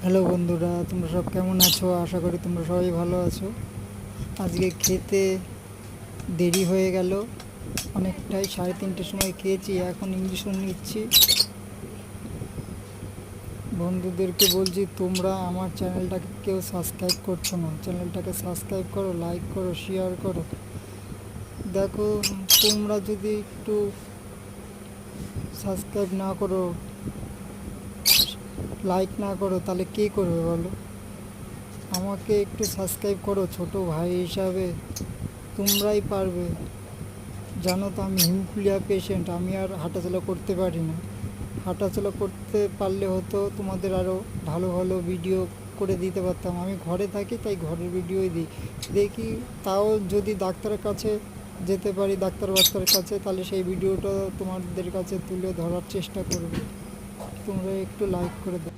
Hello বন্ধুরা, তোমরা সব কেমন আছো? আশা করি তোমরা সবাই ভালো আছো। আজকে খেতে দেরি হয়ে গেল অনেকটাই, 3:30টার সময় খেয়েছি, এখন ইঞ্জেকশন নিচ্ছি। বন্ধুদেরকে বলছি, তোমরা আমার চ্যানেলটাকে কেউ সাবস্ক্রাইব করছো না, চ্যানেলটাকে সাবস্ক্রাইব করো, লাইক করো, শেয়ার করো। দেখো, তোমরা যদি একটু সাবস্ক্রাইব না করো, লাইক না করো, তাহলে কে করবে বলো? আমাকে একটু সাবস্ক্রাইব করো, ছোট ভাই হিসাবে তোমরাই পারবে। জানো তো আমি হিমোফিলিয়া পেশেন্ট, আমি আর হাঁটাচলা করতে পারি না। হাঁটাচলা করতে পারলে হতো তোমাদের আরও ভালো ভালো ভিডিও করে দিতে পারতাম। আমি ঘরে থাকি, তাই ঘরের ভিডিওই দিই। দেখি, তাও যদি ডাক্তারের কাছে যেতে পারি, ডাক্তারের কাছে, তাহলে সেই ভিডিওটা তোমাদের কাছে তুলে ধরার চেষ্টা করবে। তোমরা একটু লাইক করে দাও।